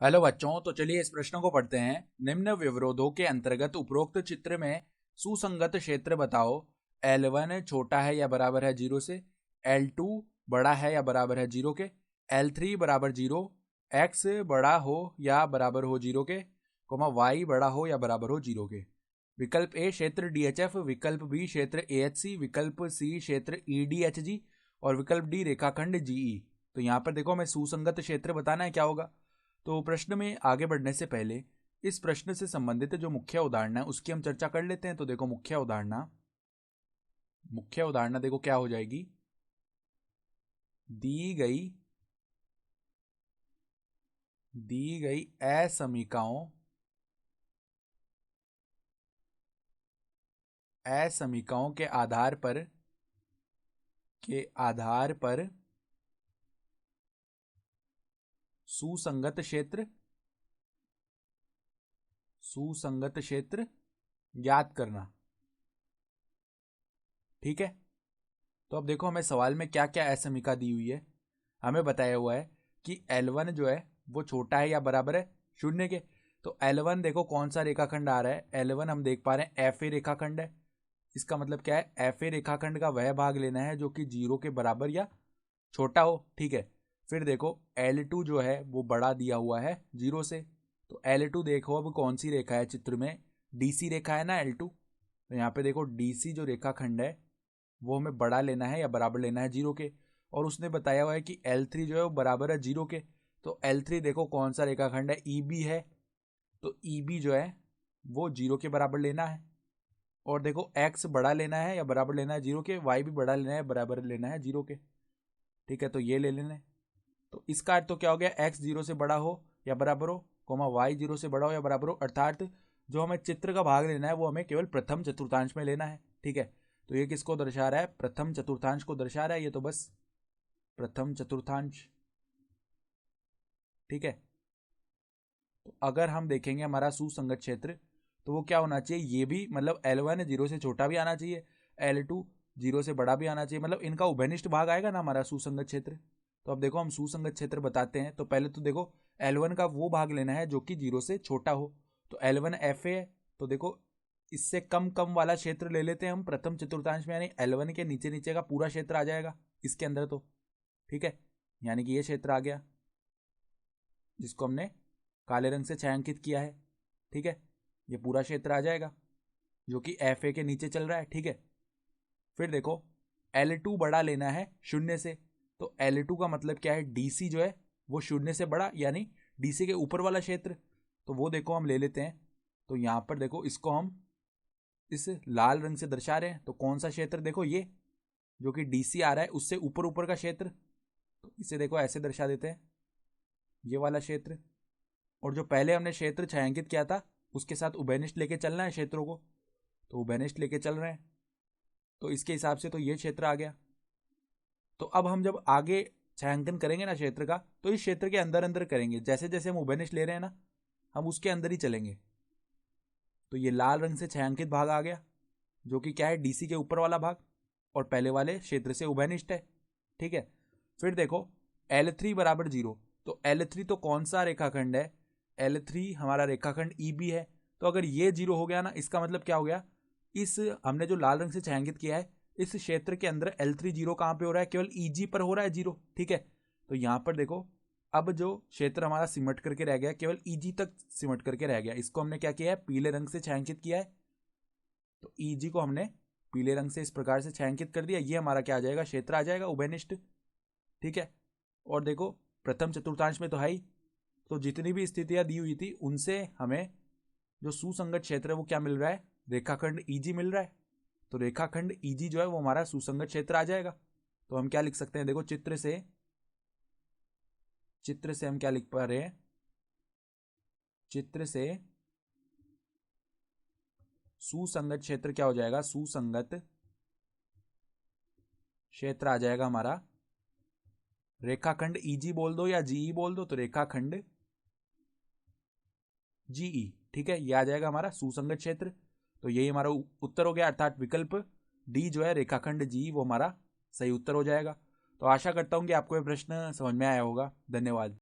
Hello बच्चों, तो चलिए इस प्रश्न को पढ़ते हैं। निम्न विवरोधों के अंतर्गत उपरोक्त चित्र में सुसंगत क्षेत्र बताओ। L1 छोटा है या बराबर है 0 से, L2 बड़ा है या बराबर है 0 के, L3 बराबर 0, X बड़ा हो या बराबर हो 0 के, Y बड़ा हो या बराबर हो 0 के। विकल्प ए क्षेत्र DHF, विकल्प बी क्षेत्र AHC, विकल्प सी क्षेत्र EDHG और विकल्प डी रेखाखंड GE। तो यहाँ पर देखो, हमें सुसंगत क्षेत्र बताना है, क्या होगा। तो प्रश्न में आगे बढ़ने से पहले इस प्रश्न से संबंधित जो मुख्य उदाहरण है उसकी हम चर्चा कर लेते हैं। तो देखो, मुख्य उदाहरण देखो क्या हो जाएगी। दी गई असमीकाओं के आधार पर सुसंगत क्षेत्र ज्ञात करना। ठीक है। तो अब देखो, हमें सवाल में क्या क्या असमीका दी हुई है। हमें बताया हुआ है कि L1 जो है वो छोटा है या बराबर है 0 के। तो L1 देखो कौन सा रेखाखंड आ रहा है। L1 हम देख पा रहे हैं FA रेखाखंड है। इसका मतलब क्या है, FA रेखाखंड का वह भाग लेना है जो कि 0 के बराबर या छोटा हो। ठीक है। फिर देखो, L2 जो है वो बड़ा दिया हुआ है 0 से। तो L2 देखो अब कौन सी रेखा है चित्र में, DC रेखा है ना L2। तो यहाँ पे देखो DC जो रेखाखंड है वो हमें बड़ा लेना है या बराबर लेना है 0 के। और उसने बताया हुआ है कि L3 जो है वो बराबर है 0 के। तो L3 देखो कौन सा रेखाखंड है, EB है। तो EB जो है वो 0 के बराबर लेना है। और देखो, X बड़ा लेना है या बराबर लेना है 0 के, Y भी बड़ा लेना है बराबर लेना है 0 के। ठीक है, तो ये ले लेना है। तो इसका अर्थ तो क्या हो गया, X 0 से बड़ा हो या बराबर हो, Y 0 से बड़ा हो या बराबर हो। अर्थात जो हमें चित्र का भाग लेना है वो हमें केवल प्रथम चतुर्थांश में लेना है। ठीक है। तो ये किसको दर्शा रहा है, प्रथम चतुर्थांश को दर्शा रहा है। ये तो बस प्रथम चतुर्थांश। ठीक है। तो अगर हम देखेंगे हमारा सुसंगत क्षेत्र, तो वो क्या होना चाहिए, ये भी मतलब L1 0 से छोटा भी आना चाहिए, L2 0 से बड़ा भी आना चाहिए। मतलब इनका उभयनिष्ठ भाग आएगा ना हमारा सुसंगत क्षेत्र। तो अब देखो, हम सुसंगत क्षेत्र बताते हैं। तो पहले तो देखो, L1 का वो भाग लेना है जो कि 0 से छोटा हो। तो L1 FA है। तो देखो, इससे कम कम वाला क्षेत्र ले लेते हैं हम प्रथम चतुर्थांश में, यानी L1 के नीचे नीचे का पूरा क्षेत्र आ जाएगा इसके अंदर। तो ठीक है, यानी कि ये क्षेत्र आ गया जिसको हमने काले रंग से छायांकित किया है। ठीक है, ये पूरा क्षेत्र आ जाएगा जो कि FA के नीचे चल रहा है। ठीक है। फिर देखो, L2 बड़ा लेना है 0 से। तो L2 का मतलब क्या है, DC जो है वो 0 से बड़ा, यानी DC के ऊपर वाला क्षेत्र। तो वो देखो हम ले लेते हैं। तो यहां पर देखो, इसको हम इस लाल रंग से दर्शा रहे हैं। तो कौन सा क्षेत्र, देखो ये जो कि DC आ रहा है उससे ऊपर ऊपर का क्षेत्र। तो इसे देखो ऐसे दर्शा देते हैं, ये वाला क्षेत्र। और जो पहले हमने क्षेत्र छायांकित किया था उसके साथ उभयनिष्ठ लेके चलना है क्षेत्रों को। तो उभयनिष्ठ लेके चल रहे हैं, तो इसके हिसाब से तो ये क्षेत्र आ गया। तो अब हम जब आगे छायांकन करेंगे ना क्षेत्र का, तो इस क्षेत्र के अंदर अंदर करेंगे। जैसे जैसे हम उभयनिष्ठ ले रहे हैं ना, हम उसके अंदर ही चलेंगे। तो ये लाल रंग से छायांकित भाग आ गया जो कि क्या है, DC के ऊपर वाला भाग और पहले वाले क्षेत्र से उभयनिष्ठ है। ठीक है। फिर देखो, L3 बराबर 0। तो L3 तो कौन सा रेखाखंड है, L3 हमारा रेखाखंड EB है। तो अगर ये 0 हो गया ना, इसका मतलब क्या हो गया, इस हमने जो लाल रंग से छायांकित किया है इस क्षेत्र के अंदर L3 0 कहां पे हो रहा है, केवल EG पर हो रहा है 0। ठीक है। तो यहां पर देखो, अब जो क्षेत्र हमारा सिमट करके रह गया, केवल EG तक सिमट करके रह गया, इसको हमने क्या किया है, पीले रंग से छायांकित किया है। तो EG को हमने पीले रंग से इस प्रकार से छायांकित कर दिया। ये हमारा क्या आ जाएगा, क्षेत्र आ जाएगा उभयनिष्ठ। ठीक है। और देखो, प्रथम चतुर्थांश में तो है ही। तो जितनी भी स्थितियां दी हुई थी उनसे हमें जो सुसंगत क्षेत्र है वो क्या मिल रहा है, रेखाखंड EG मिल रहा है। तो रेखाखंड EG जो है वो हमारा सुसंगत क्षेत्र आ जाएगा। तो हम क्या लिख सकते हैं, देखो चित्र से हम क्या लिख पा रहे हैं, चित्र से सुसंगत क्षेत्र क्या हो जाएगा, सुसंगत क्षेत्र आ जाएगा हमारा, रेखाखंड EG बोल दो या GE बोल दो, तो रेखाखंड GE। ठीक है, ये आ जाएगा हमारा सुसंगत क्षेत्र। तो यही हमारा उत्तर हो गया, अर्थात विकल्प डी जो है रेखाखंड GE वो हमारा सही उत्तर हो जाएगा। तो आशा करता हूं कि आपको ये प्रश्न समझ में आया होगा। धन्यवाद।